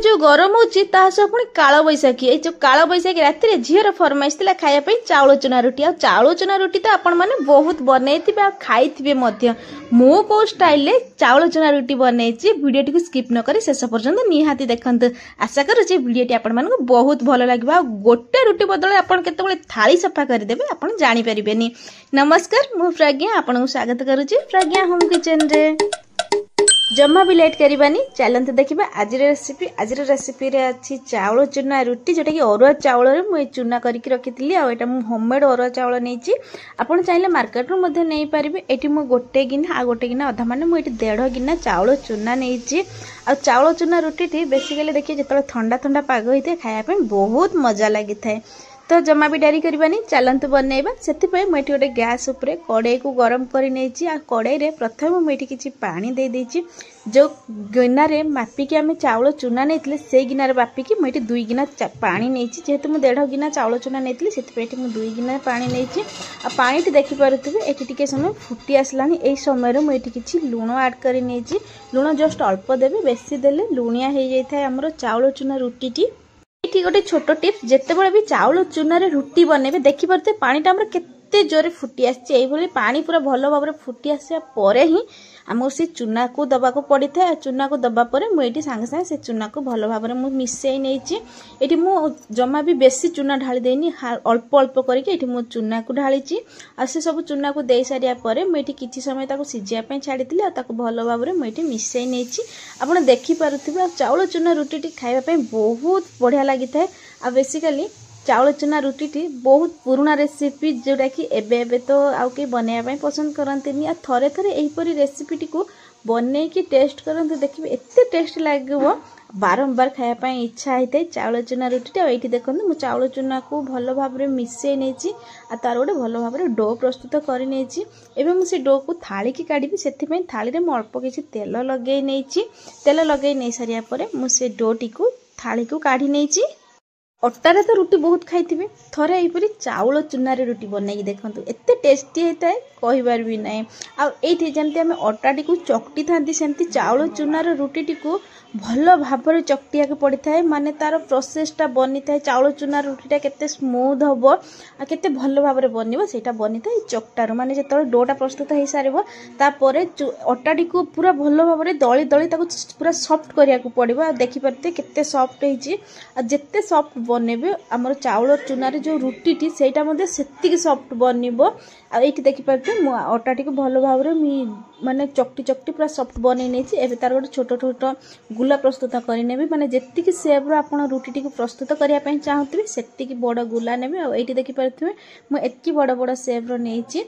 जो गरम हो पुणी काल बैशाखी ये जो काल बैशाखी राति में झीर फरमाइश थी खायापी चाउल चुना रुटी चाउल चुना रुटी तो आपण मैंने बहुत बनई खाई मु को स्टाइल चाउल चुना रुटी बनई वीडियो टी स्किप न करी शेष पर्यंत निहाती देखते आशा करुच्ची वीडियो आपण मानक बहुत भल लगे गोटे रुटी बदल आप थाली सफा करदे आप जानीपारे। नमस्कार मु प्रज्ञा आपन स्वागत करुच्ची प्रज्ञा होम किचन रे। जमा भी लेट करवानी चलते देखा आज रेसिपी रे अच्छी चाउल चुना रुटी जोटा कि अरुआ चाउल मुझे चुना करके रखी आटा होममेड अरुआ चाउल नहीं आपड़ चाहिए मार्केट रू नहीं पारे। ये मुझे गोटे गिना आ गोटे गिना अधा माने मुझे 1.5 गिना चाउल चुना नहीं आ चाउल चुना रुटी बेसिकली देखिए जो ठंडा ठंडा पाग होता है खायापी बहुत मजा लगी था। तो जमा भी डेरी करवानी चलतु बनइबा से मुझे गोटे गैस उपरे कड़ाई को गरम कर कड़ाई रे प्रथम मुझे किसी पानी दे देछि जो गिना रे मापिकी आम चाउल चुना नहीं से गिनार मापिकी मुझे 2 गिना पानी नहीं जेहेतु मुझे 1.5 गिना चाउल चुना नहीं से 2 गिना पानी नहीं पानी देखिपे ये समय फुटी आसला यही समय मुझे किसी लुण आड कर लुण जस्ट अल्प देवे बेसी देले लुणिया हो जाए है आमर चाउल चुना रुटी। ये गोटे छोट टिप्स जितेबाला भी चाउल चुना रे रुटी बनइबे देखिपे पानीटा हमर केते जोरे फुटी आसी पानी पूरा भल भाव फुटी आसा परे ही आमको से चुना को दबा को पड़ी था। चुना को दबा पर मुझे सांगे सांगे से चुना को भल भाव में मिसई नहीं ये जमा भी बेसी चुना ढाली देनी अल्प अल्प करके चुना को ढाली आ से सब चुना को दे सारिया पर मुझे किसी समय सीझापी छाड़ी भल भाव में मुझे मिसई नहीं आप देखिपे चाउल चुना रुटी खावाई बहुत बढ़िया लगी था। आ बेसिकली चाउल चुना रुटी बहुत पुराना रेसिपी जोटा कि एबे तो आउ के बनवाई पसंद करते आ थरे थरे यहीपरी रेसिपी को बनई की टेस्ट करते देखिए एते टेस्ट लगे बारंबार खायापी इच्छा होता है चाउल चुना रुटी। ये देखते मुझे चाउल चुना को भल भाव में मिसई नहीं तार गोटे भल भाव में डो प्रस्तुत कर मुझे डो को थाली की काढ़ी से थाली में अल्प किसी तेल लगे नहीं तेल लगे नहीं सारिया मुझे डोटी को थाली को काढ़ी नहीं। अटारे तो रुटी बहुत खाई थरे यहीपरी चाउल चुना रे रुटी बनई देखो एते टेस्टी होता है कहीबार भी ना। आठी जमी आम अटाटी को चकटी था सेमती चाउल चुना रे रुटी को भल भाव चकटिया पड़ी था माने तार प्रोसेसटा बनी था चाउल चुना रुटीटा केते स्मूथ हम आ केते भल भाव बन से बनी था चकटार माने जो डोटा प्रस्तुत हो सारे तापर अटाटी को पूरा भल भाव दली दली पूरा सॉफ्ट करिया को पड़ो देखिपारे केते सॉफ्ट होते सॉफ्ट बनइबे आमर चाउल चुना रे जो रुटी सेटा से सॉफ्ट बनइबो। आ ये देखिपारे अटाटी को भल भाव माने चकटी चकटी पूरा सॉफ्ट बनई नहीं एवं तार गोटे छोट छोट गुला प्रस्तुत करने माने जेतिकी सेप आप रुटी को प्रस्तुत करने चाहूँगी से बड़ गुला ने ये देखिपारे मुझे बड़ बड़ सेप्र नहीं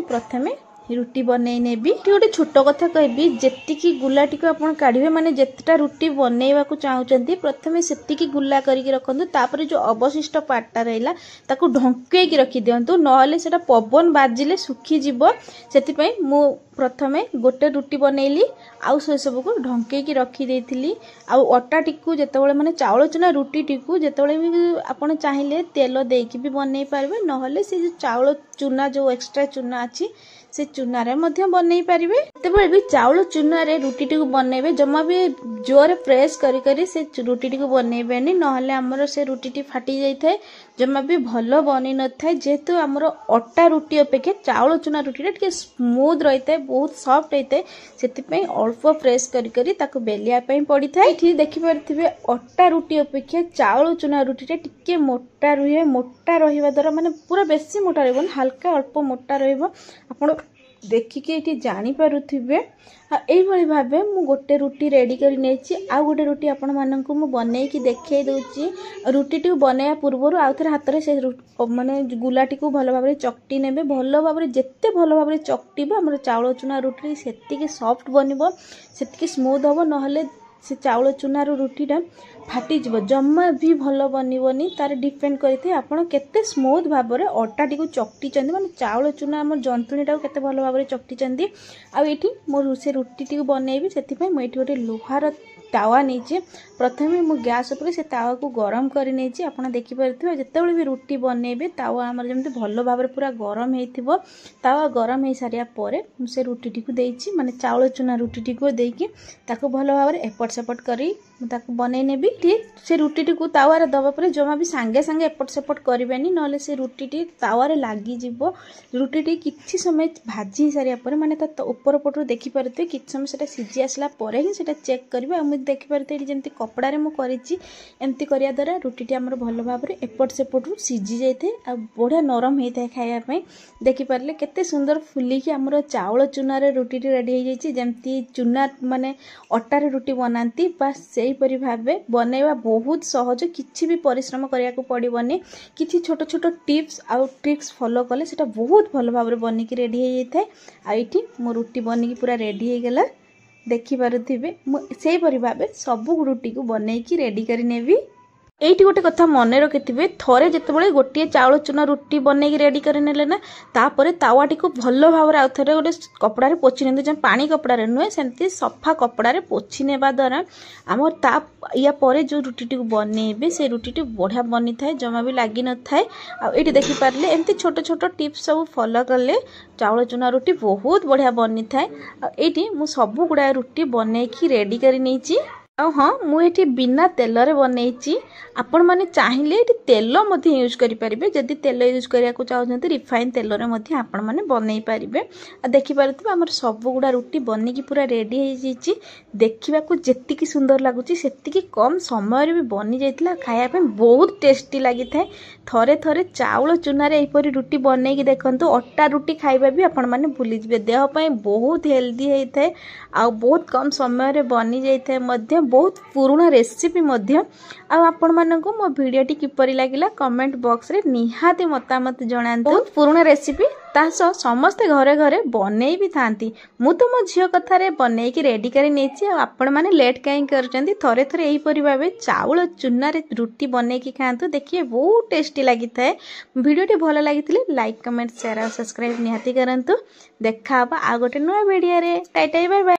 प्रथमे रुटी बनई नेबी। गोटे छोट कथा कहबी जेतिकी गुलाटी को आप काढ़े माने जेतटा रुटी बनइबा को चाहूँगी प्रथमे सेतिकी गुला करके रखंतु तापर जो अवशिष्ट पार्टटा रहिला ताकू ढंके की रखी दियंतु नहले सेटा पवन बाजिले सुखी जीवो सेतिपई मु प्रथमे गोटे रुटी बनइली आउ से सब को ढंके की रखी देथिली। आउ अटाटी को जेतेबेले माने चाउल चुना रुटी को जेतेबेले भी आपण चाहिए तेल देकी भी बनई पारबे नहले से जो चाउल चुना जो एक्स्ट्रा चुना अछि से चुना रे मध्य बनई पारिबे। तेबे भी चाउल चुना रे रुटी को बनइबे जमा भी जोर प्रेस करी करी से रुटी को बनइबेनी नहले हमर से रुटी फाटी जाई थाए जमा भी भल बनी न थाए जेहेतु हमर अटा रुटी अपेक्षा चाउल चुना रुटी टे स्मूथ रही है बहुत सॉफ्ट होता है से अल्प प्रेस करी करी ताको बेलिया पड़ी था। ये देखिपे अटा रुटी अपेक्षा चाउल चुना रुटी टे मोटा रुहे मोटा रहा द्वारा माने पूरा बेसी मोटा रही हल्का अल्प मोटा रहा देखिके ये जानीपे। यही भाव मु गोटे रुटी रेडी कर आउ गोटे रुटी आपण मानक बनई की देखे दूची रुटी बनइया पूर्वर आउ थे हाथ से माने गुलाटी को भल भाव चकटी ने भल भाव जिते भल भाव चकटिब आम चाउल चुना रुटी से सॉफ्ट बनइबो से स्मूथ हम नहले से चाउल चुनार रुटीटा फाटीज जमा भी भल बननी तार डिपेंड करते आपड़ केते स्मूथ भाव में अटाटी को चकटी माने चाउल चुना आम जंतुणीटा को केते भल भाव चकटी आठी मो से रुटी को बनइबी से मुझे गोटे लोहार तावा नहीं प्रथमे मु गैस उपर से तावा को गरम कर नहीं आप देखिपे जितेबाला भी रुटी बनइबे तावा आमर जमी भल भाव पूरा गरम हो तावा गरम हो सारिया पर से रुटी को देछि माने चाउल चुना रुटी को देकी ताको भल भाव एपट सेपट करी ताको बनै नेबी ठीक से रुटीटी को तावारे दबा पर जमा भी सांगे सांगे एपट सेपट करेनि ना से रुटीटी तावारे लगी जीवो रुटीटी किछि समय भाजी सारिया पर माने ता ऊपर पटु देखि परते किछि समय सेटा सिझी आसला परे ही सेटा चेक करबे आ मु देखि परते जेंति कपड़ा रे मु करिछि एमति करिया द्वारा रुटीटी हमर भलो भाबरे एपट सेपटु सिझी जाइथे आ बढ़िया नरम हेइथे खाइया पई देखि परले केते सुंदर फुली कि हमर चावल चूना रे रुटीटी रेडी हे जाइछि जेंति चूना माने अटा रे रुटी बनांती बस सेही परि भाबे बनेवा बहुत सहज किछि भी परिश्रम करिया को पड़िबनी किछि छोट छोट टिप्स आ ट्रिक्स फॉलो कले सेटा बहुत भलो भाबरे बनी कि रेडी हे जाइथे आ इठी मो रुटी बनी कि पूरा रेडी हे गेला देखि पारुथिबे सेही परि भाबे सब रुटी को बनै कि रेडी करि नेबी एइटी गोटे कथा मन रखिथिबे थरे जेतेबेले गोटे चावल चूना रुटी बनै रेडी कर नेले ना तापरे तावाटी को भलो भाबरे आ थरे गोटे कपड़ा रे पोछि नेते जे पानी कपड़ा रे नुए सेमती सफा कपड़ा रे पोछि नेबा द्वारा हमर ता या परे जो रुटीटी को बनेबे से रुटीटी बढ़िया बनी थाए जमा भी लागी न थाए आ एइटी देखि पारले एमती छोट छोट टिप्स सब फॉलो करले चावल चूना रुटी बहुत बढ़िया बनी थाए आ एइटी मु सब गुडा रुटी बनै कि रेडी करि नेछि आ हाँ मुझे बिना तेल रे बनई आपण मैंने चाहिए ये तेल यूज करें जदि तेल यूज करने को चाहते रिफाइन तेल रे आपण मैंने बनई पारे देखिपे आम सब गुड़ा रुटी बनिकी पूरा रेडी हो देखा जी सुंदर लगुच से कम समय भी बनी जाता खायापे बहुत टेस्टी लगी था थरे थरे चावल चूना यहपरी रुटी बनई देखु अटा रुटी खाइबा भी आपण मैंने भूलीजे देहपाई बहुत हेल्दी होता है आ बहुत कम समय बनी जाए बहुत पुराना रेसिपी आपण मानक मो वीडियोटी किपरि लागिला कमेंट बॉक्स रे निहाती मतामत जणांतु बहुत पुराना रेसिपी तासो समस्ते घरे घरे बनै भी थांती मु तो मो झियो कथा रे बनै कि रेडी करी नेछि आपण माने लेट काई करचंती थरे थरे एही परि भाबे चावल चूना रे रुटी बनै कि खांतु देखिए बहुत टेस्टी लागि थाए वीडियोटी भलो लागिथिले लाइक कमेंट शेयर और सब्सक्राइब निहाती करंतु देखा आ गोटे नया वीडियो रे टाटा बाय बाय।